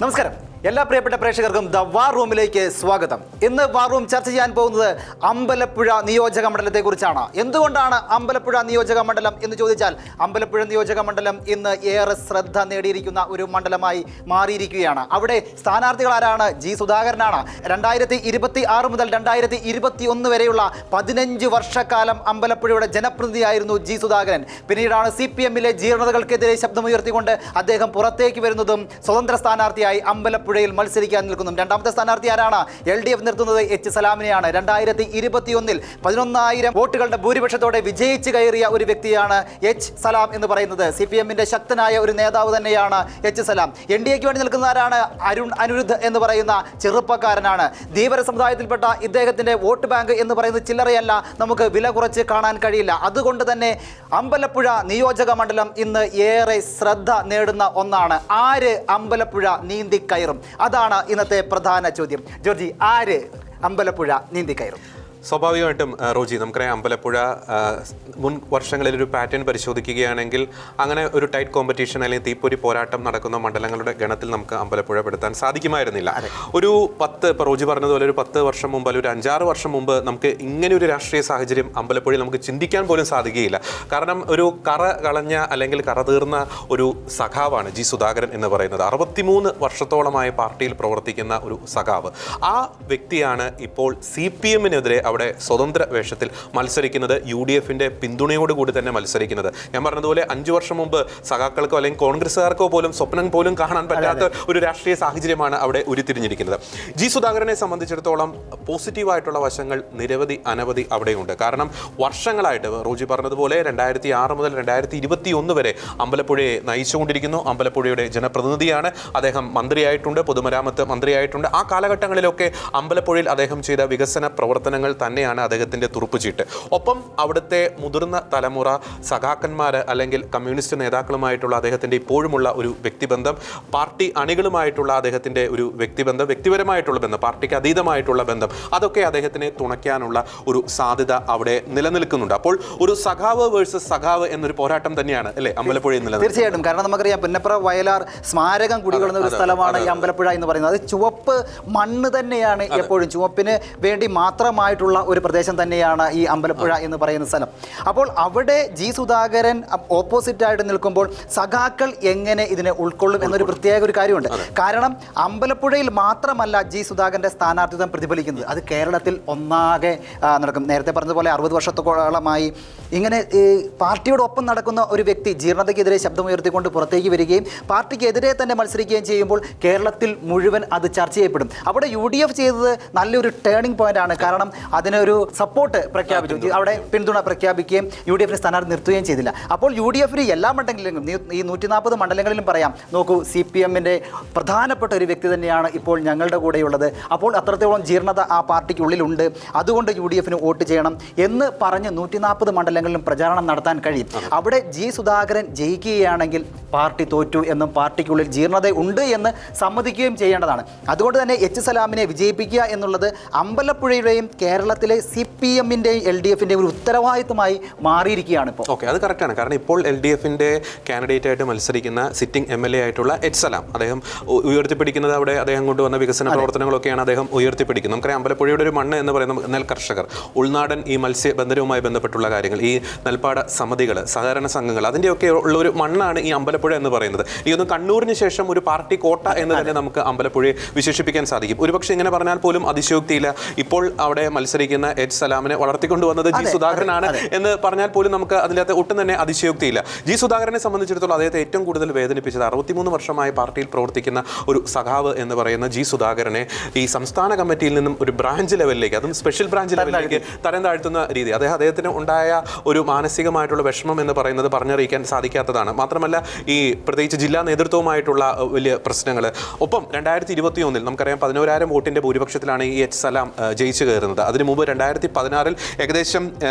നമസ്കാരം. എല്ലാ പ്രിയപ്പെട്ട പ്രേക്ഷകർക്കും ദ വാർ റൂമിലേക്ക് സ്വാഗതം. ഇന്ന് വാർ റൂം ചർച്ച ചെയ്യാൻ പോകുന്നത് അമ്പലപ്പുഴ നിയോജക മണ്ഡലത്തെക്കുറിച്ചാണ്. എന്തുകൊണ്ടാണ് അമ്പലപ്പുഴ നിയോജക മണ്ഡലം എന്ന് ചോദിച്ചാൽ, അമ്പലപ്പുഴ നിയോജക മണ്ഡലം ഇന്ന് ഏറെ ശ്രദ്ധ നേടിയിരിക്കുന്ന ഒരു മണ്ഡലമായി മാറിയിരിക്കുകയാണ്. അവിടെ സ്ഥാനാർത്ഥികൾ ആരാണ്? ജി സുധാകരനാണ്. 2026 മുതൽ 2021 വരെയുള്ള 15 വർഷക്കാലം അമ്പലപ്പുഴയുടെ ജനപ്രതിനിധിയായിരുന്നു ജി സുധാകരൻ. പിന്നീടാണ് CPM-ലെ ജീർണതകൾക്കെതിരെ ശബ്ദമുയർത്തിക്കൊണ്ട് അദ്ദേഹം പുറത്തേക്ക് വരുന്നതും സ്വതന്ത്ര സ്ഥാനാർത്ഥിയായി അമ്പലപ്പുഴയിൽ മത്സരിക്കാൻ നിൽക്കുന്നു. രണ്ടാമത്തെ സ്ഥാനാർത്ഥി ആരാണ്? LDF നിർത്തുന്നത് എച്ച് സലാമിനെയാണ്. 2021 11,000 വോട്ടുകളുടെ ഭൂരിപക്ഷത്തോടെ വിജയിച്ച് കയറിയ ഒരു വ്യക്തിയാണ് എച്ച് സലാം എന്ന് പറയുന്നത്. CPM-ന്റെ ശക്തനായ ഒരു നേതാവ് തന്നെയാണ് എച്ച് സലാം. NDAക്ക് വേണ്ടി നിൽക്കുന്ന ആരാണ്? അനിരുദ്ധ് എന്ന് പറയുന്ന ചെറുപ്പക്കാരനാണ്. ധീവര സമുദായത്തിൽപ്പെട്ട ഇദ്ദേഹത്തിന്റെ വോട്ട് ബാങ്ക് എന്ന് പറയുന്നത് ചില്ലറയല്ല, നമുക്ക് വില കുറച്ച് കാണാൻ കഴിയില്ല. അതുകൊണ്ട് തന്നെ അമ്പലപ്പുഴ നിയോജക മണ്ഡലം ഇന്ന് ഏറെ ശ്രദ്ധ നേടുന്ന ഒന്നാണ്. ആര് അമ്പലപ്പുഴ നീന്തി കയറും? അതാണ് ഇന്നത്തെ പ്രധാന ചോദ്യം. ജോർജി, ആര് അമ്പലപ്പുഴ നീന്തി കയറും? സ്വാഭാവികമായിട്ടും റോജി, നമുക്കറിയാം അമ്പലപ്പുഴ മുൻ വർഷങ്ങളിൽ ഒരു പാറ്റേൺ പരിശോധിക്കുകയാണെങ്കിൽ അങ്ങനെ ഒരു ടൈറ്റ് കോമ്പറ്റീഷൻ അല്ലെങ്കിൽ തീപ്പൊരി പോരാട്ടം നടക്കുന്ന മണ്ഡലങ്ങളുടെ ഗണത്തിൽ നമുക്ക് അമ്പലപ്പുഴ പെടുത്താൻ സാധിക്കുമായിരുന്നില്ല. ഒരു 10 ഇപ്പോൾ റോജി പറഞ്ഞതുപോലെ ഒരു 10 വർഷം മുമ്പ് അല്ലെങ്കിൽ ഒരു 5-6 വർഷം മുമ്പ് നമുക്ക് ഇങ്ങനെ ഒരു രാഷ്ട്രീയ സാഹചര്യം അമ്പലപ്പുഴയിൽ നമുക്ക് ചിന്തിക്കാൻ പോലും സാധിക്കുകയില്ല. കാരണം ഒരു കറ കളഞ്ഞ അല്ലെങ്കിൽ കറ തീർന്ന ഒരു സഖാവാണ് ജി സുധാകരൻ എന്ന് പറയുന്നത്. 63 വർഷത്തോളമായി പാർട്ടിയിൽ പ്രവർത്തിക്കുന്ന ഒരു സഖാവ്. ആ വ്യക്തിയാണ് ഇപ്പോൾ CPM-നെതിരെ അവിടെ സ്വതന്ത്ര വേഷത്തിൽ മത്സരിക്കുന്നത്, UDF-ന്റെ പിന്തുണയോടുകൂടി തന്നെ മത്സരിക്കുന്നത്. ഞാൻ പറഞ്ഞതുപോലെ 5 വർഷം മുമ്പ് സഖാക്കൾക്കോ അല്ലെങ്കിൽ കോൺഗ്രസ്സുകാർക്കോ പോലും സ്വപ്നം പോലും കാണാൻ പറ്റാത്ത ഒരു രാഷ്ട്രീയ സാഹചര്യമാണ് അവിടെ ഉരുത്തിരിഞ്ഞിരിക്കുന്നത്. ജി സുധാകരനെ സംബന്ധിച്ചിടത്തോളം പോസിറ്റീവായിട്ടുള്ള വശങ്ങൾ അനവധി അവിടെയുണ്ട്. കാരണം വർഷങ്ങളായിട്ട് റോജി പറഞ്ഞതുപോലെ 2006 മുതൽ 2021 വരെ അമ്പലപ്പുഴയെ നയിച്ചുകൊണ്ടിരിക്കുന്നു. അമ്പലപ്പുഴയുടെ ജനപ്രതിനിധിയാണ് അദ്ദേഹം. മന്ത്രിയായിട്ടുണ്ട്, പൊതുമരാമത്ത് മന്ത്രിയായിട്ടുണ്ട്. ആ കാലഘട്ടങ്ങളിലൊക്കെ അമ്പലപ്പുഴയിൽ അദ്ദേഹം ചെയ്ത വികസന പ്രവർത്തനങ്ങൾ തന്നെയാണ് അദ്ദേഹത്തിൻ്റെ തുറുപ്പുചീട്ട്. ഒപ്പം അവിടുത്തെ മുതിർന്ന തലമുറ സഖാക്കന്മാർ അല്ലെങ്കിൽ കമ്മ്യൂണിസ്റ്റ് നേതാക്കളുമായിട്ടുള്ള അദ്ദേഹത്തിൻ്റെ ഇപ്പോഴുമുള്ള ഒരു വ്യക്തിബന്ധം, പാർട്ടി അണികളുമായിട്ടുള്ള അദ്ദേഹത്തിൻ്റെ ഒരു വ്യക്തിബന്ധം, വ്യക്തിപരമായിട്ടുള്ള ബന്ധം, പാർട്ടിക്ക് അതീതമായിട്ടുള്ള ബന്ധം, അതൊക്കെ അദ്ദേഹത്തിനെ തുണയ്ക്കാനുള്ള ഒരു സാധ്യത അവിടെ നിലനിൽക്കുന്നുണ്ട്. അപ്പോൾ ഒരു സഖാവ് വേഴ്സസ് സഖാവ് എന്നൊരു പോരാട്ടം തന്നെയാണ് അല്ലേ അമ്പലപ്പുഴയിൽ നിലനിൽക്കുന്നത്. തീർച്ചയായിട്ടും. കാരണം നമുക്കറിയാം പുന്നപ്ര വയലാർ സ്മാരകം കുടികൊള്ളുന്ന ഒരു സ്ഥലമാണ് ഈ അമ്പലപ്പുഴ എന്ന് പറയുന്നത്. അത് ചുവപ്പ് മണ്ണ് തന്നെയാണ്. എപ്പോഴും ചുവപ്പിന് വേണ്ടി മാത്രമായിട്ടുള്ള ഒരു പ്രദേശം തന്നെയാണ് ഈ അമ്പലപ്പുഴ എന്ന് പറയുന്ന സ്ഥലം. അപ്പോൾ അവിടെ ജി സുധാകരൻ ഓപ്പോസിറ്റ് ആയിട്ട് നിൽക്കുമ്പോൾ സഖാക്കൾ എങ്ങനെ ഇതിനെ ഉൾക്കൊള്ളും എന്നൊരു പ്രത്യേക ഒരു കാര്യമുണ്ട്. കാരണം അമ്പലപ്പുഴയിൽ മാത്രമല്ല ജി സുധാകരന്റെ സ്ഥാനാർത്ഥിത്വം പ്രതിഫലിക്കുന്നത്, അത് കേരളത്തിൽ ഒന്നാകെ നടക്കും. നേരത്തെ പറഞ്ഞതുപോലെ 60 വർഷത്തോളമായി ഇങ്ങനെ പാർട്ടിയോടൊപ്പം നടക്കുന്ന ഒരു വ്യക്തി ജീർണതയ്ക്കെതിരെ ശബ്ദമുയർത്തിക്കൊണ്ട് പുറത്തേക്ക് വരികയും പാർട്ടിക്കെതിരെ തന്നെ മത്സരിക്കുകയും ചെയ്യുമ്പോൾ കേരളത്തിൽ മുഴുവൻ അത് ചർച്ച ചെയ്യപ്പെടും. അവിടെ UDF ചെയ്തത് നല്ലൊരു ടേണിംഗ് പോയിന്റ് ആണ്. കാരണം അതിനൊരു സപ്പോർട്ട് പ്രഖ്യാപിച്ചു, അവിടെ പിന്തുണ പ്രഖ്യാപിക്കുകയും UDF-നെ സ്ഥാനാർത്ഥി നിർത്തുകയും ചെയ്തില്ല. അപ്പോൾ UDF-ന് എല്ലാ മണ്ഡലങ്ങളിലും ഈ 140 മണ്ഡലങ്ങളിലും പറയാം, നോക്കൂ CPM-ന്റെ പ്രധാനപ്പെട്ട ഒരു വ്യക്തി തന്നെയാണ് ഇപ്പോൾ ഞങ്ങളുടെ കൂടെയുള്ളത്. അപ്പോൾ അത്രത്തോളം ജീർണത ആ പാർട്ടിക്കുള്ളിലുണ്ട്, അതുകൊണ്ട് UDF-ന് വോട്ട് ചെയ്യണം എന്ന് പറഞ്ഞ് 140 മണ്ഡലങ്ങളിലും പ്രചാരണം നടത്താൻ കഴിയും. അവിടെ ജി സുധാകരൻ ജയിക്കുകയാണെങ്കിൽ പാർട്ടി തോറ്റു എന്നും പാർട്ടിക്കുള്ളിൽ ജീർണത ഉണ്ട് എന്ന് സമ്മതിക്കുകയും ചെയ്യേണ്ടതാണ്. അതുകൊണ്ട് തന്നെ എച്ച് സലാമിനെ വിജയിപ്പിക്കുക എന്നുള്ളത് അമ്പലപ്പുഴയുടെയും കേരളത്തിലെ CPM-ന്റെയും LDF-ന്റെയും ഒരു ഉത്തരവാദിത്തമായി മാറിയിരിക്കുകയാണ് ഇപ്പോൾ. ഓക്കെ, അത് കറക്റ്റാണ്. കാരണം ഇപ്പോൾ LDF-ന്റെ കാൻഡിഡേറ്റ് ആയിട്ട് മത്സരിക്കുന്ന സിറ്റിംഗ് MLA ആയിട്ടുള്ള എച്ച് സലാം അദ്ദേഹം ഉയർത്തിപ്പിടിക്കുന്നത് അവിടെ അദ്ദേഹം കൊണ്ടുവന്ന വികസന പ്രവർത്തനങ്ങളൊക്കെയാണ് അദ്ദേഹം ഉയർത്തിപ്പിടിക്കുന്നത്. നമുക്കറിയാം അമ്പലപ്പുഴയുടെ ഒരു മണ്ണ് എന്ന് പറയുന്ന നെൽ കർഷകർ, ഉൾനാടൻ ഈ മത്സ്യബന്ധനവുമായി ബന്ധപ്പെട്ടുള്ള കാര്യങ്ങൾ, ഈ നെൽപ്പാട സമിതികൾ, സഹകരണ സംഘങ്ങൾ, അതിൻ്റെയൊക്കെ ഉള്ള ഒരു മണ്ണാണ് ഈ അമ്പലപ്പുഴ എന്ന് പറയുന്നത്. ഈ ഒന്ന് കണ്ണൂരിന് ശേഷം ഒരു പാർട്ടി കോട്ട എന്ന് തന്നെ നമുക്ക് അമ്പലപ്പുഴയെ വിശേഷിപ്പിക്കാൻ സാധിക്കും. ഒരുപക്ഷെ ഇങ്ങനെ പറഞ്ഞാൽ പോലും അതിശയോക്തിയില്ല. ഇപ്പോൾ അവിടെ മത്സരിക്കുന്ന എച്ച് സലാമിനെ വളർത്തിക്കൊണ്ടുവന്നത് ജി സുധാകരനാണ് എന്ന് പറഞ്ഞാൽ പോലും നമുക്ക് അതിനകത്ത് ഒട്ടും തന്നെ അതിശയോക്തിയില്ല. ജി സുധാകരനെ സംബന്ധിച്ചിടത്തോളം അദ്ദേഹത്തെ ഏറ്റവും കൂടുതൽ വേദനിപ്പിച്ചത് 63 വർഷമായി പാർട്ടിയിൽ പ്രവർത്തിക്കുന്ന ഒരു സഖാവ് എന്ന് പറയുന്ന ജി സുധാകരനെ ഈ സംസ്ഥാന കമ്മിറ്റിയിൽ നിന്നും ഒരു ബ്രാഞ്ച് ലെവലിലേക്ക്, അതും സ്പെഷ്യൽ ബ്രാഞ്ച് ലെവലിലേക്ക് തരം താഴ്ത്തുന്ന രീതി, അദ്ദേഹത്തിന് ഉണ്ടായ ഒരു മാനസികമായിട്ടുള്ള വിഷമം എന്ന് പറയുന്നത് പറഞ്ഞറിയിക്കാൻ സാധിക്കാത്തതാണ്. മാത്രമല്ല ഈ പ്രത്യേകിച്ച് ജില്ലാ നേതൃത്വവുമായിട്ടുള്ള വലിയ പ്രശ്നങ്ങൾ. ഒപ്പം 2021 നമുക്കറിയാം 11,000 വോട്ടിൻ്റെ ഭൂരിപക്ഷത്തിലാണ് ഈ എച്ച് സലാം ജയിച്ചു കയറുന്നത്. അതിനു മുമ്പ് 2016 ഏകദേശം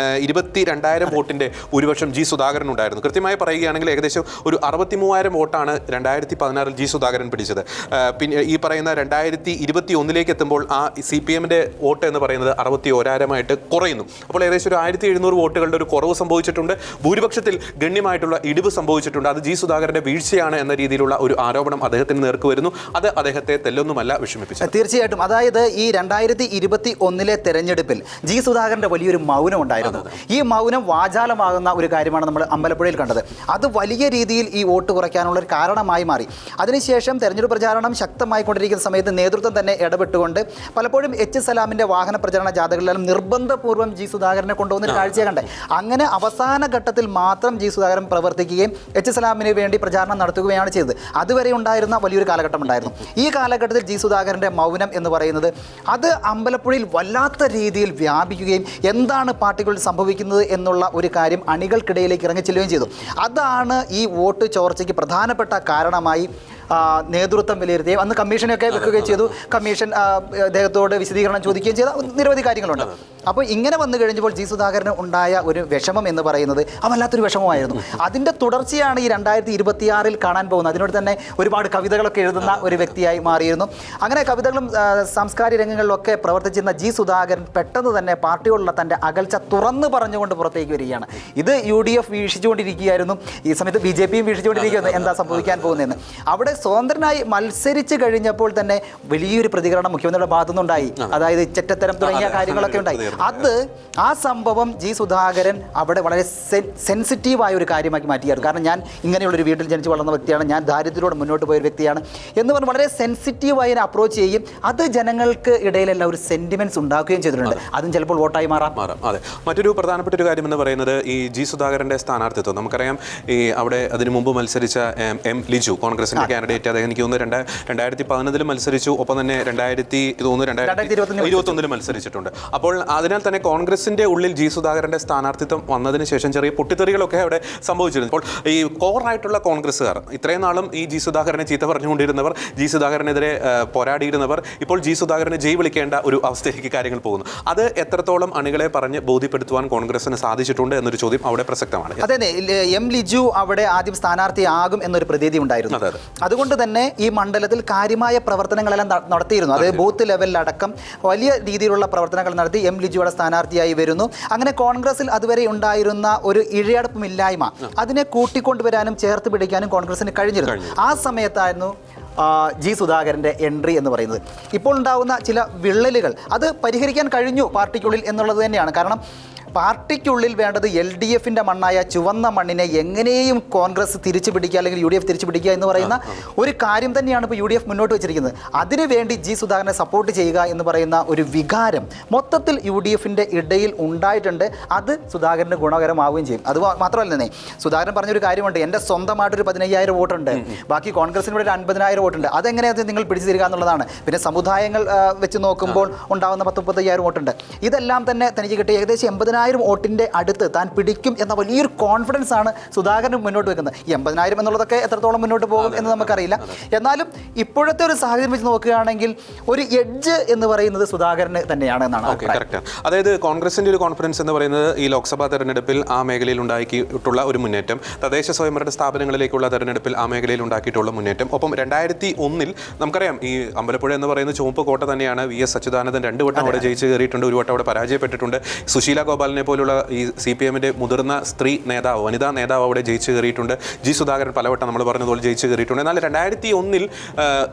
22,000 വോട്ടിൻ്റെ ഭൂരിപക്ഷം ജി സുധാകരൻ ഉണ്ടായിരുന്നു. കൃത്യമായി പറയുകയാണെങ്കിൽ ഏകദേശം ഒരു 63,000 വോട്ടാണ് 2016 ജി സുധാകരൻ പിടിച്ചത്. പിന്നെ ഈ പറയുന്ന 2021 എത്തുമ്പോൾ ആ CPM-ന്റെ വോട്ട് എന്ന് പറയുന്നത് 61,000 കുറയുന്നു. അപ്പോൾ ഏകദേശം ഒരു 1,700 വോട്ടുകളുടെ ഒരു കുറവ് സംഭവിച്ചിട്ടുണ്ട്. ഭൂരിപക്ഷത്തിൽ ഗണ്യമായിട്ടുള്ള ഇടിവ് സംഭവിച്ചിട്ടുണ്ട്. അത് ജി സുധാകരൻ സുധാകരന്റെ വീഴ്ചയാണ് എന്ന രീതിയിലുള്ള ഒരു ആരോപണം അദ്ദേഹത്തിന് നേർക്ക് വരുന്നു. അത് അദ്ദേഹത്തെ തെല്ലൊന്നുമല്ല വിഷമിപ്പിച്ചത്. തീർച്ചയായിട്ടും. അതായത് ഈ 2021 തെരഞ്ഞെടുപ്പിൽ ജി സുധാകരന്റെ വലിയൊരു മൗനം ഉണ്ടായിരുന്നു. ഈ മൗനം വാചാലമാകുന്ന ഒരു കാര്യമാണ് നമ്മൾ അമ്പലപ്പുഴയിൽ കണ്ടത്. അത് വലിയ രീതിയിൽ ഈ വോട്ട് കുറയ്ക്കാനുള്ള ഒരു കാരണമായി മാറി. അതിനുശേഷം തെരഞ്ഞെടുപ്പ് പ്രചാരണം ശക്തമായി കൊണ്ടിരിക്കുന്ന സമയത്ത് നേതൃത്വം തന്നെ ഇടപെട്ടുകൊണ്ട് പലപ്പോഴും എച്ച് സലാമിന്റെ വാഹന പ്രചരണ ജാഥകളിലും നിർബന്ധപൂർവ്വം ജി സുധാകരനെ കൊണ്ടുപോകുന്ന കാഴ്ചയെ കണ്ടേ. അങ്ങനെ അവസാന ഘട്ടത്തിൽ മാത്രം ജി സുധാകരൻ പ്രവർത്തിക്കുകയും എച്ച് സലാമിന് വേണ്ടി പ്രചാരണം നടത്തുകയാണ് ചെയ്തത്. അതുവരെ ഉണ്ടായിരുന്ന വലിയൊരു കാലഘട്ടം ഉണ്ടായിരുന്നു. ഈ കാലഘട്ടത്തിൽ ജി സുധാകരന്റെ മൗനം എന്ന് പറയുന്നത് അത് അമ്പലപ്പുഴയിൽ വല്ലാത്ത രീതിയിൽ വ്യാപിക്കുകയും എന്താണ് പാർട്ടികളിൽ സംഭവിക്കുന്നത് എന്നുള്ള ഒരു കാര്യം അണികൾക്കിടയിലേക്ക് ഇറങ്ങിച്ചെല്ലുകയും ചെയ്തു. അതാണ് ഈ വോട്ട് ചോർച്ചയ്ക്ക് പ്രധാനപ്പെട്ട കാരണമായി നേതൃത്വം വിലയിരുത്തുകയും അന്ന് കമ്മീഷനൊക്കെ വെക്കുകയും ചെയ്തു. കമ്മീഷൻ അദ്ദേഹത്തോട് വിശദീകരണം ചോദിക്കുകയും ചെയ്ത നിരവധി കാര്യങ്ങളുണ്ട്. അപ്പോൾ ഇങ്ങനെ വന്നു കഴിഞ്ഞപ്പോൾ ജി സുധാകരന് ഉണ്ടായ ഒരു വിഷമം എന്ന് പറയുന്നത് വല്ലാത്തൊരു വിഷമമായിരുന്നു. അതിൻ്റെ തുടർച്ചയാണ് ഈ 2026 കാണാൻ പോകുന്നത്. അതിനോട് തന്നെ ഒരുപാട് കവിതകളൊക്കെ എഴുതുന്ന ഒരു വ്യക്തിയായി മാറിയിരുന്നു. അങ്ങനെ കവിതകളും സാംസ്കാരിക രംഗങ്ങളിലൊക്കെ പ്രവർത്തിച്ചിരുന്ന ജി സുധാകരൻ പെട്ടെന്ന് തന്നെ പാർട്ടിയോടുള്ള തൻ്റെ അകൽച്ച തുറന്നു പറഞ്ഞുകൊണ്ട് പുറത്തേക്ക് വരികയാണ്. ഇത് UDF വീക്ഷിച്ചുകൊണ്ടിരിക്കുകയായിരുന്നു. ഈ സമയത്ത് BJPയും വീക്ഷിച്ചുകൊണ്ടിരിക്കുന്നു എന്താ സംഭവിക്കാൻ പോകുന്നതെന്ന്. അവിടെ സ്വതന്ത്രനായി മത്സരിച്ച് കഴിഞ്ഞപ്പോൾ തന്നെ വലിയൊരു പ്രതികരണം മുഖ്യമന്ത്രിയുടെ ഭാഗത്തുനിന്നുണ്ടായി. അതായത് ചെറ്റത്തരം തുടങ്ങിയ കാര്യങ്ങളൊക്കെ ഉണ്ടായി. അത് ആ സംഭവം ജി സുധാകരൻ അവിടെ വളരെ സെൻസിറ്റീവായ ഒരു കാര്യമാക്കി മാറ്റിയായിരുന്നു. കാരണം ഞാൻ ഇങ്ങനെയുള്ളൊരു വീട്ടിൽ ജനിച്ച് വളർന്ന വ്യക്തിയാണ്, ഞാൻ ദാരിദ്ര്യത്തോടെ മുന്നോട്ട് പോയൊരു വ്യക്തിയാണ് എന്ന് പറഞ്ഞ് വളരെ സെൻസിറ്റീവായി അപ്രോച്ച് ചെയ്യും. അത് ജനങ്ങൾക്ക് ഇടയിലെല്ലാം ഒരു സെന്റിമെന്റ്സ് ഉണ്ടാക്കുകയും ചെയ്തിട്ടുണ്ട്. അതും ചിലപ്പോൾ വോട്ടായി മാറാം. അതെ, മറ്റൊരു പ്രധാനപ്പെട്ട ഒരു കാര്യം എന്ന് പറയുന്നത് ഈ ജി സുധാകരന്റെ സ്ഥാനാർത്ഥിത്വം. നമുക്കറിയാം ഈ അവിടെ അതിനു മുമ്പ് മത്സരിച്ച M ലിജു കോൺഗ്രസിന്റെ കാൻഡിഡേറ്റ്, അദ്ദേഹം എനിക്ക് തോന്നുന്നു 2011 മത്സരിച്ചു. ഒപ്പം തന്നെ 2021 മത്സരിച്ചിട്ടുണ്ട്. അപ്പോൾ അതിനാൽ തന്നെ കോൺഗ്രസിന്റെ ഉള്ളിൽ ജി സുധാകരന്റെ സ്ഥാനാർത്ഥിത്വം വന്നതിന് ശേഷം ചെറിയ പൊട്ടിത്തെറികളൊക്കെ അവിടെ സംഭവിച്ചിരുന്നു. അപ്പോൾ ഈ കോറായിട്ടുള്ള കോൺഗ്രസ്സുകാർ, ഇത്രയും നാളും ഈ ജി സുധാകരനെ ചീത്ത പറഞ്ഞുകൊണ്ടിരുന്നവർ, ജി സുധാകരനെതിരെ പോരാടിയിരുന്നവർ, ഇപ്പോൾ ജി സുധാകരനെ ജയ് വിളിക്കേണ്ട ഒരു അവസ്ഥയിലേക്ക് കാര്യങ്ങൾ പോകുന്നു. അത് എത്രത്തോളം അണികളെ പറഞ്ഞ് ബോധ്യപ്പെടുത്തുവാൻ കോൺഗ്രസിന് സാധിച്ചിട്ടുണ്ട് എന്നൊരു ചോദ്യം അവിടെ പ്രസക്തമാണ്. അതെ, M ലിജു അവിടെ ആദ്യം സ്ഥാനാർത്ഥിയാകും എന്നൊരു പ്രതീതി ഉണ്ടായിരുന്നു. അതുകൊണ്ട് തന്നെ ഈ മണ്ഡലത്തിൽ കാര്യമായ പ്രവർത്തനങ്ങളെല്ലാം നടത്തിയിരുന്നു. അത് ബൂത്ത് ലെവലിലടക്കം വലിയ രീതിയിലുള്ള പ്രവർത്തനങ്ങൾ നടത്തി M ലിജുവിടെ സ്ഥാനാർത്ഥിയായി വരുന്നു. അങ്ങനെ കോൺഗ്രസിൽ അതുവരെ ഉണ്ടായിരുന്ന ഒരു ഇഴയടപ്പമില്ലായ്മ അതിനെ കൂട്ടിക്കൊണ്ടുവരാനും ചേർത്ത് പിടിക്കാനും കോൺഗ്രസിന് കഴിഞ്ഞിരുന്നു. ആ സമയത്തായിരുന്നു ജി സുധാകരൻ്റെ എൻട്രി എന്ന് പറയുന്നത്. ഇപ്പോൾ ഉണ്ടാകുന്ന ചില വിള്ളലുകൾ അത് പരിഹരിക്കാൻ കഴിഞ്ഞു പാർട്ടിക്കുള്ളിൽ എന്നുള്ളത് തന്നെയാണ്. കാരണം പാർട്ടിക്കുള്ളിൽ വേണ്ടത് LDFന്റെ മണ്ണായ ചുവന്ന മണ്ണിനെ എങ്ങനെയും കോൺഗ്രസ് തിരിച്ചു പിടിക്കുക അല്ലെങ്കിൽ UDF തിരിച്ചു പിടിക്കുക എന്ന് പറയുന്ന ഒരു കാര്യം തന്നെയാണ് ഇപ്പോൾ UDF മുന്നോട്ട് വെച്ചിരിക്കുന്നത്. അതിനുവേണ്ടി ജി സുധാകരനെ സപ്പോർട്ട് ചെയ്യുക എന്ന് പറയുന്ന ഒരു വികാരം മൊത്തത്തിൽ UDFന്റെ ഇടയിൽ ഉണ്ടായിട്ടുണ്ട്. അത് സുധാകരന് ഗുണകരമാവുകയും ചെയ്യും. അത് മാത്രമല്ല തന്നെ സുധാകരൻ പറഞ്ഞൊരു കാര്യമുണ്ട്, എൻ്റെ സ്വന്തമായിട്ടൊരു 15,000 വോട്ടുണ്ട്, ബാക്കി കോൺഗ്രസിന് ഇവിടെ ഒരു 50,000 വോട്ടുണ്ട്, അതെങ്ങനെയാണ് നിങ്ങൾ പിടിച്ചു തരിക എന്നുള്ളതാണ്. പിന്നെ സമുദായങ്ങൾ വെച്ച് നോക്കുമ്പോൾ ഉണ്ടാകുന്ന 10-30,000 വോട്ടുണ്ട്. ഇതെല്ലാം തന്നെ തനിക്ക് കിട്ടിയ ഏകദേശം 80,000 വോട്ടിന്റെ അടുത്ത് താൻ പിടിക്കും എന്ന വലിയൊരു കോൺഫിഡൻസ് ആണ് സുധാകരൻ മുന്നോട്ട് വെക്കുന്നത്. ഈ 80,000 എന്നുള്ളതൊക്കെ എത്രത്തോളം മുന്നോട്ട് പോകും എന്ന് നമുക്കറിയില്ല. എന്നാലും ഇപ്പോഴത്തെ ഒരു സാഹചര്യം വെച്ച് നോക്കുകയാണെങ്കിൽ ഒരു എഡ്ജ് എന്ന് പറയുന്നത് സുധാകരന് തന്നെയാണ് എന്നാണ്. അതായത് കോൺഗ്രസിന്റെ ഒരു കോൺഫിഡൻസ് എന്ന് പറയുന്നത് ഈ ലോക്സഭാ തെരഞ്ഞെടുപ്പിൽ ആ മേഖലയിൽ ഉണ്ടാക്കിയിട്ടുള്ള ഒരു മുന്നേറ്റം, തദ്ദേശ സ്വയംഭരണ സ്ഥാപനങ്ങളിലേക്കുള്ള തെരഞ്ഞെടുപ്പിൽ ആ മേഖലയിൽ ഉണ്ടാക്കിയിട്ടുള്ള മുന്നേറ്റം, ഒപ്പം 2001 നമുക്കറിയാം ഈ അമ്പലപ്പുഴ എന്ന് പറയുന്ന ചുവപ്പ് കോട്ട തന്നെയാണ്. VS അച്യുതാനന്ദൻ 2 വട്ടം അവിടെ ജയിച്ച് കയറിയിട്ടുണ്ട്, 1 വട്ടം അവിടെ പരാജയപ്പെട്ടിട്ടുണ്ട്. സുശീല ഗോപാലിനെ പോലുള്ള ഈ CPMന്റെ മുതിർന്ന സ്ത്രീ നേതാവ്, വനിതാ നേതാവ് അവിടെ ജയിച്ച് കയറിയിട്ടുണ്ട്. ജി സുധാകരൻ പലവട്ടം നമ്മൾ പറഞ്ഞതുപോലെ ജയിച്ച് കയറിയിട്ടുണ്ട്. എന്നാൽ 2001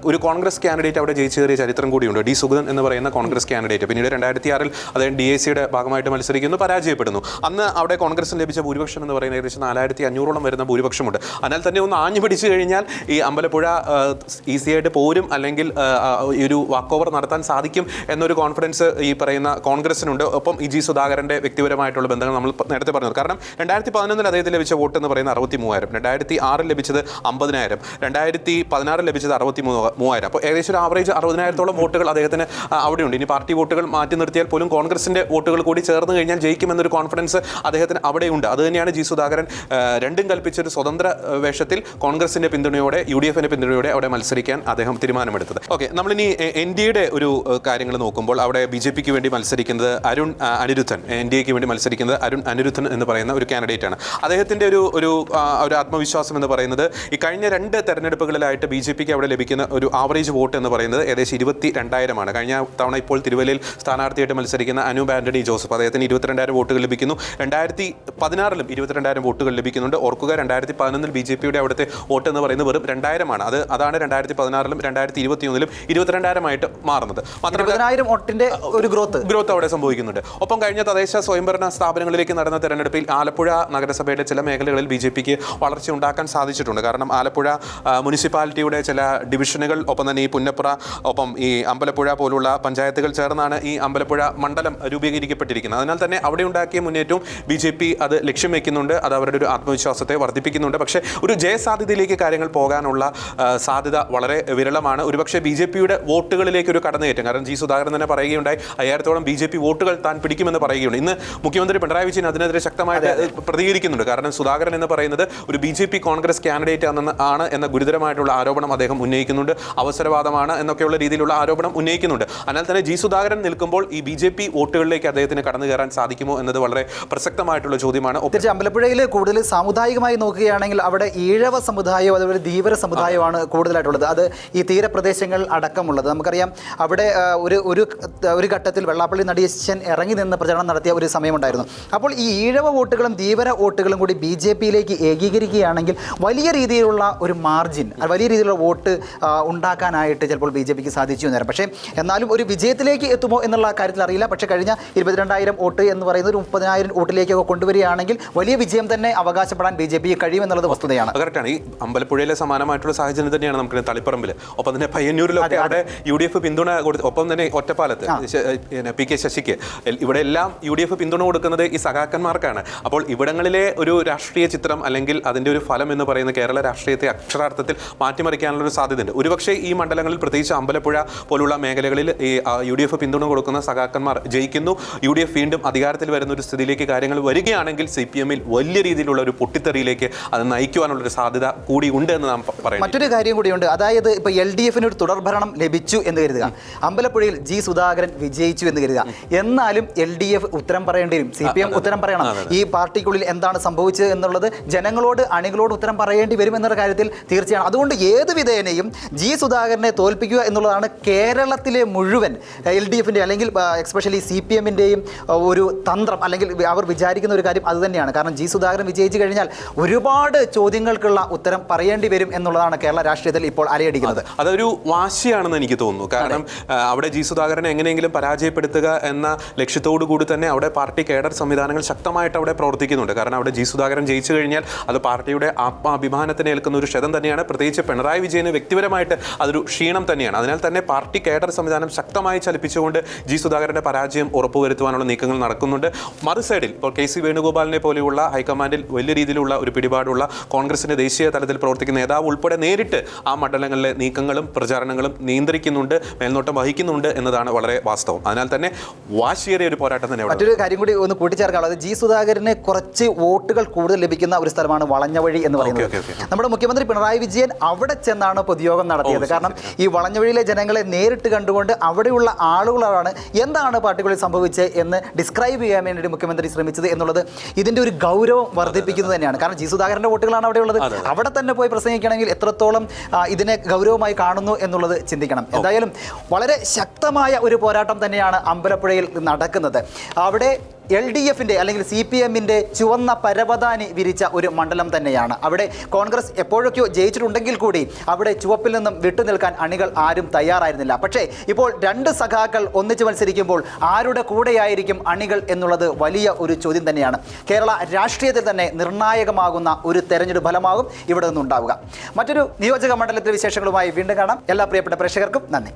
ഒരു കോൺഗ്രസ് കാൻഡിഡേറ്റ് അവിടെ ജയിച്ച് കയറിയ ചരിത്രം കൂടിയുണ്ട്, D സുഗതൻ എന്ന് പറയുന്ന കോൺഗ്രസ് കാൻഡിഡേറ്റ്. പിന്നീട് 2006 അദ്ദേഹം DACയുടെ ഭാഗമായിട്ട് മത്സരിക്കുന്നു, പരാജയപ്പെടുന്നു. അന്ന് അവിടെ കോൺഗ്രസിന് ലഭിച്ച ഭൂരിപക്ഷം എന്ന് പറയുന്നത് ഏകദേശം 4500 വരുന്ന ഭൂരിപക്ഷമുണ്ട്. അതിനാൽ തന്നെ ഒന്ന് ആഞ്ഞു പിടിച്ചു കഴിഞ്ഞാൽ ഈ അമ്പലപ്പുഴ ഈസിയായിട്ട് പോരും, അല്ലെങ്കിൽ ഈ ഒരു വാക്ക് ഓവർ നടത്താൻ സാധിക്കും എന്നൊരു കോൺഫിഡൻസ് ഈ പറയുന്ന കോൺഗ്രസിനുണ്ട്. ഒപ്പം ഈ ജി സുധാകരന്റെ വ്യക്തിപരമായിട്ടുള്ള ബന്ധങ്ങൾ നമ്മൾ നേരത്തെ പറഞ്ഞത്. കാരണം 2011 അദ്ദേഹത്തിന് ലഭിച്ച വോട്ട് എന്ന് പറയുന്നത് 63,000, 2006 ലഭിച്ചത് 50,000, 2016 ലഭിച്ചത് 63,000. അപ്പോൾ ഏകദേശം ഒരു ആവറേജ് 60,000-ഓളം വോട്ടുകൾ അദ്ദേഹത്തിന് അവിടെയുണ്ട്. ഇനി പാർട്ടി വോട്ടുകൾ മാറ്റി നിർത്തിയാൽ പോലും കോൺഗ്രസിന്റെ വോട്ടുകൾ കൂടി ചേർന്ന് കഴിഞ്ഞാൽ ജയിക്കുമെന്നൊരു കോൺഫിഡൻസ് അദ്ദേഹത്തിന് അവിടെയുണ്ട്. അത് തന്നെയാണ് ജി സുധാകരൻ രണ്ടും കൽപ്പിച്ചൊരു സ്വതന്ത്ര വേഷത്തിൽ കോൺഗ്രസിന്റെ പിന്തുണയോടെ UDFന്റെ പിന്തുണയോടെ അവിടെ മത്സരിക്കാൻ അദ്ദേഹം തീരുമാനമെടുത്തത്. ഓക്കെ, നമ്മളിനി NDAയുടെ ഒരു കാര്യങ്ങൾ നോക്കുമ്പോൾ അവിടെ BJPക്ക് വേണ്ടി മത്സരിക്കുന്നത് അരുൺ അനിരുദ്ധൻ NDAക്ക് വേണ്ടി മത്സരിക്കുന്നത് അനിരുദ്ധൻ എന്ന് പറയുന്ന ഒരു കാൻഡിഡേറ്റ് ആണ്. അദ്ദേഹത്തിൻ്റെ ഒരു ആത്മവിശ്വാസം എന്ന് പറയുന്നത് ഈ കഴിഞ്ഞ 2 തെരഞ്ഞെടുപ്പുകളിലായിട്ട് BJPക്ക് അവിടെ ലഭിക്കുന്ന ഒരു ആവറേജ് വോട്ട് എന്ന് പറയുന്നത് ഏകദേശം 22,000 കഴിഞ്ഞ തവണ ഇപ്പോൾ തിരുവല്ലയിൽ സ്ഥാനാർത്ഥിയായിട്ട് മത്സരിക്കുന്ന അനൂപ് ആന്റണി ജോസഫ്, അദ്ദേഹത്തിന് 22,000 വോട്ടുകൾ ലഭിക്കുന്നു. 2016 22,000 വോട്ടുകൾ ലഭിക്കുന്നുണ്ട്. ഓർക്കുക, 2011 BJPയുടെ അവിടുത്തെ വോട്ട് എന്ന് പറയുന്നത് വെറും 2,000 അതാണ് 2016 2021 22,000 മാറുന്നത്. മാത്രമല്ല വോട്ടിന്റെ ഒരു ഗ്രോത്ത് അവിടെ സംഭവിക്കുന്നുണ്ട്. ഒപ്പം കഴിഞ്ഞ തദ്ദേശ സ്വയംഭരണ സ്ഥാപനങ്ങളിലേക്ക് നടന്ന തെരഞ്ഞെടുപ്പിൽ ആലപ്പുഴ നഗരസഭയുടെ ചില മേഖലകളിൽ BJPക്ക് വളർച്ച ഉണ്ടാക്കാൻ സാധിച്ചിട്ടുണ്ട്. കാരണം ആലപ്പുഴ മുനിസിപ്പാലിറ്റിയുടെ ചില ഡിവിഷനുകൾ, ഒപ്പം തന്നെ ഈ പുന്നപ്ര, ഒപ്പം ഈ അമ്പലപ്പുഴ പോലുള്ള പഞ്ചായത്തുകൾ ചേർന്നാണ് ഈ അമ്പലപ്പുഴ മണ്ഡലം രൂപീകരിക്കപ്പെട്ടിരിക്കുന്നത്. അതിനാൽ തന്നെ അവിടെ ഉണ്ടാക്കിയ മുന്നേറ്റവും BJP അത് ലക്ഷ്യം വെക്കുന്നുണ്ട്. അത് അവരുടെ ഒരു ആത്മവിശ്വാസത്തെ വർദ്ധിപ്പിക്കുന്നുണ്ട്. പക്ഷേ ഒരു ജയസാധ്യതയിലേക്ക് കാര്യങ്ങൾ പോകാനുള്ള സാധ്യത വളരെ വിരളമാണ്. ഒരുപക്ഷെ BJPയുടെ വോട്ടുകളിലേക്ക് ഒരു കടന്നുകയറ്റം, കാരണം ജി സുധാകരൻ തന്നെ പറയുകയുണ്ടായി 5000-ഓളം BJP വോട്ടുകൾ താൻ പിടിക്കുമെന്ന് പറയുകയുണ്ട്. ഇന്ന് മുഖ്യമന്ത്രി പിണറായി വിജയൻ അതിനെതിരെ ശക്തമായിട്ട് പ്രതികരിക്കുന്നുണ്ട്. കാരണം സുധാകരൻ എന്ന് പറയുന്നത് ഒരു BJP കോൺഗ്രസ് കാൻഡിഡേറ്റ് ആണ് എന്ന ഗുരുതരമായിട്ടുള്ള ആരോപണം അദ്ദേഹം ഉന്നയിക്കുന്നുണ്ട്. അവസരവാദമാണ് എന്നൊക്കെയുള്ള രീതിയിലുള്ള ആരോപണം ഉന്നയിക്കുന്നുണ്ട്. അതിനാൽ തന്നെ ജി സുധാകരൻ നിൽക്കുമ്പോൾ ഈ BJP വോട്ടുകളിലേക്ക് അദ്ദേഹത്തിന് കടന്നു കയറാൻ സാധിക്കുമോ എന്നത് വളരെ പ്രസക്തമായിട്ടുള്ള ചോദ്യമാണ്. അമ്പലപ്പുഴയിൽ കൂടുതൽ സാമുദായികമായി നോക്കുകയാണെങ്കിൽ അവിടെ ഈഴവ സമുദായവും അതുപോലെ ധീവര സമുദായമാണ് കൂടുതലായിട്ടുള്ളത്. അത് ഈ തീരപ്രദേശങ്ങൾ അടക്കമുള്ളത്. നമുക്കറിയാം അവിടെ ഒരു ഘട്ടത്തിൽ വെള്ളാപ്പള്ളി നടേശൻ ഇറങ്ങി നിന്ന് പ്രചരണം നടത്തിയ ഒരു സമയമുണ്ടായിരുന്നു. അപ്പോൾ ഈ ഈഴവ വോട്ടുകളും ധീവര വോട്ടുകളും കൂടി BJPയിലേക്ക് ഏകീകരിക്കുകയാണെങ്കിൽ വലിയ രീതിയിലുള്ള ഒരു മാർജിൻ, വലിയ രീതിയിലുള്ള വോട്ട് ഉണ്ടാക്കാനായിട്ട് ചിലപ്പോൾ BJPക്ക് സാധിച്ചു എന്ന് വരാം. പക്ഷേ എന്നാലും ഒരു വിജയത്തിലേക്ക് എത്തുമോ എന്നുള്ള കാര്യത്തിൽ അറിയില്ല. പക്ഷേ കഴിഞ്ഞ 22,000 വോട്ട് എന്ന് പറയുന്നത് ഒരു 30,000 വോട്ടിലേക്കൊക്കെ കൊണ്ടുവരികയാണെങ്കിൽ വലിയ വിജയം തന്നെ അവകാശപ്പെടാൻ BJPക്ക് കഴിയുമെന്നുള്ളത് വസ്തുതയാണ്. കറക്റ്റാണ്. ഈ അമ്പലപ്പുഴയിലെ സമാനമായിട്ടുള്ള സാഹചര്യം തന്നെയാണ് നമുക്ക് തളിപ്പറമ്പിൽ, ഒപ്പം തന്നെ പയ്യന്നൂരിലൊക്കെ അവിടെ UDF പിന്തുണ കൊടുത്ത്, ഒപ്പം തന്നെ ഒറ്റപ്പാലത്ത് PK ശശിക്ക്, ഇവിടെ എല്ലാം UDF പിന്തുണ കൊടുക്കുന്നത് ഈ സഖാക്കന്മാർക്കാണ്. അപ്പോൾ ഇവിടങ്ങളിലെ ഒരു രാഷ്ട്രീയ ചിത്രം അല്ലെങ്കിൽ അതിൻ്റെ ഒരു ഫലം എന്ന് പറയുന്ന കേരള രാഷ്ട്രീയത്തെ അക്ഷരാർത്ഥത്തിൽ മാറ്റിമറിക്കാനുള്ള ഒരു സാധ്യതയുണ്ട്. ഒരുപക്ഷെ ഈ മണ്ഡലങ്ങളിൽ, പ്രത്യേകിച്ച് അമ്പലപ്പുഴ പോലുള്ള മേഖലകളിൽ ഈ UDF പിന്തുണ കൊടുക്കുന്ന സഖാക്കന്മാർ ജയിക്കുന്നു, UDF വീണ്ടും അധികാരത്തിൽ വരുന്ന ഒരു സ്ഥിതിയിലേക്ക് കാര്യങ്ങൾ വരികയാണെങ്കിൽ CPMൽ വലിയ രീതിയിലുള്ള ഒരു പൊട്ടിത്തെറിയിലേക്ക് അത് നയിക്കുവാനുള്ളൊരു സാധ്യത കൂടി ഉണ്ട് എന്ന് നാം പറയാം. മറ്റൊരു കാര്യം കൂടിയുണ്ട്. അതായത് ഇപ്പോൾ LDFന് ഒരു തുടർഭരണം ലഭിച്ചു എന്ന് കരുതുക, അമ്പലപ്പുഴയിൽ ജി സുധാകരൻ വിജയിച്ചു എന്ന് കരുതുക, എന്നാലും LDF ഉത്തരം പറയേണ്ടി വരും, CPM ഉത്തരം പറയണം. ഈ പാർട്ടിക്കുള്ളിൽ എന്താണ് സംഭവിച്ചത് എന്നുള്ളത് ജനങ്ങളോട്, അണികളോട് ഉത്തരം പറയേണ്ടി വരും എന്നുള്ള കാര്യത്തിൽ തീർച്ചയാണ്. അതുകൊണ്ട് ഏത് വിധേനയും ജി സുധാകരനെ തോൽപ്പിക്കുക എന്നുള്ളതാണ് കേരളത്തിലെ മുഴുവൻ LDFൻ്റെ അല്ലെങ്കിൽ എക്സ്പെഷ്യലി CPMൻ്റെയും ഒരു തന്ത്രം, അല്ലെങ്കിൽ അവർ വിചാരിക്കുന്ന ഒരു കാര്യം അത് തന്നെയാണ്. കാരണം ജി സുധാകരൻ വിജയിച്ചു കഴിഞ്ഞാൽ ഒരുപാട് ചോദ്യങ്ങൾക്കുള്ള ഉത്തരം പറയേണ്ടി വരും എന്നുള്ളതാണ് കേരള രാഷ്ട്രീയത്തിൽ ഇപ്പോൾ അലയടിക്കുന്നത്. അതൊരു വാശിയാണെന്ന് എനിക്ക് തോന്നുന്നു. കാരണം അവിടെ ജി സുധാകരനെ എങ്ങനെയെങ്കിലും പരാജയപ്പെടുത്തുക എന്ന ലക്ഷ്യത്തോടു കൂടി തന്നെ അവിടെ പാർട്ടി കേഡർ സംവിധാനങ്ങൾ ശക്തമായിട്ട് അവിടെ പ്രവർത്തിക്കുന്നുണ്ട്. കാരണം അവിടെ ജി സുധാകരൻ ജയിച്ചു കഴിഞ്ഞാൽ അത് പാർട്ടിയുടെ ആത്മാഭിമാനത്തിന് ഏൽക്കുന്ന ഒരു ക്ഷതം തന്നെയാണ്. പ്രത്യേകിച്ച് പിണറായി വിജയന് വ്യക്തിപരമായിട്ട് അതൊരു ക്ഷീണം തന്നെയാണ്. അതിനാൽ തന്നെ പാർട്ടി കേഡർ സംവിധാനം ശക്തമായി ചലിപ്പിച്ചുകൊണ്ട് ജി സുധാകരന്റെ പരാജയം ഉറപ്പുവരുത്തുവാനുള്ള നീക്കങ്ങൾ നടക്കുന്നുണ്ട്. മറുസൈഡിൽ ഇപ്പോൾ KC വേണുഗോപാലിനെ പോലെയുള്ള ഹൈക്കമാൻഡിൽ വലിയ രീതിയിലുള്ള ഒരു പിടിപാടുള്ള കോൺഗ്രസിന്റെ ദേശീയ തലത്തിൽ പ്രവർത്തിക്കുന്ന നേതാവ് ഉൾപ്പെടെ നേരിട്ട് ആ മണ്ഡലങ്ങളിലെ നീക്കങ്ങളും പ്രചാരണങ്ങളും നിയന്ത്രിക്കുന്നുണ്ട്, മേൽനോട്ടം വഹിക്കുന്നുണ്ട് എന്നതാണ് വളരെ വാസ്തവം. അതിനാൽ തന്നെ വാശിയേറിയ ഒരു പോരാട്ടം തന്നെ. മറ്റൊരു കാര്യം കൂടി ഒന്ന് കൂട്ടിച്ചേർക്കാനുള്ളത്, ജി സുധാകരന് കുറച്ച് വോട്ടുകൾ കൂടുതൽ ലഭിക്കുന്ന ഒരു സ്ഥലമാണ് വളഞ്ഞവഴി എന്ന് പറയുന്നത്. നമ്മുടെ മുഖ്യമന്ത്രി പിണറായി വിജയൻ അവിടെ ചെന്നാണ് പൊതുയോഗം നടത്തിയത്. കാരണം ഈ വളഞ്ഞവഴിയിലെ ജനങ്ങളെ നേരിട്ട് കണ്ടുകൊണ്ട് അവിടെയുള്ള ആളുകളാണ് എന്താണ് പാർട്ടികളിൽ സംഭവിച്ചത് എന്ന് ഡിസ്ക്രൈബ് ചെയ്യാൻ വേണ്ടി മുഖ്യമന്ത്രി ശ്രമിച്ചത് എന്നുള്ളത് ഇതിൻ്റെ ഒരു ഗൗരവം വർദ്ധിപ്പിക്കുന്നത് തന്നെയാണ്. കാരണം ജി സുധാകരൻ്റെ വോട്ടുകളാണ് അവിടെ ഉള്ളത്. അവിടെ തന്നെ പോയി പ്രസംഗിക്കണമെങ്കിൽ എത്രത്തോളം ഇതിനെ ഗൗരവമായി കാണുന്നു എന്നുള്ളത് ചിന്തിക്കണം. എന്തായാലും വളരെ ശക്തമായ ഒരു പോരാട്ടം തന്നെയാണ് അമ്പലപ്പുഴയിൽ നടക്കുന്നത്. അവിടെ LDFൻ്റെ അല്ലെങ്കിൽ CPMൻ്റെ ചുവന്ന പരവതാനി വിരിച്ച ഒരു മണ്ഡലം തന്നെയാണ്. അവിടെ കോൺഗ്രസ് എപ്പോഴൊക്കെയോ ജയിച്ചിട്ടുണ്ടെങ്കിൽ കൂടി അവിടെ ചുവപ്പിൽ നിന്നും വിട്ടുനിൽക്കാൻ അണികൾ ആരും തയ്യാറായിരുന്നില്ല. പക്ഷേ ഇപ്പോൾ 2 സഖാക്കൾ ഒന്നിച്ച് മത്സരിക്കുമ്പോൾ ആരുടെ കൂടെയായിരിക്കും അണികൾ എന്നുള്ളത് വലിയ ഒരു ചോദ്യം തന്നെയാണ്. കേരള രാഷ്ട്രീയത്തിൽ തന്നെ നിർണായകമാകുന്ന ഒരു തെരഞ്ഞെടുപ്പ് ഫലമാകും ഇവിടെ നിന്നുണ്ടാവുക. മറ്റൊരു നിയോജക മണ്ഡലത്തിലെ വിശേഷങ്ങളുമായി വീണ്ടും കാണാം. എല്ലാ പ്രിയപ്പെട്ട പ്രേക്ഷകർക്കും നന്ദി.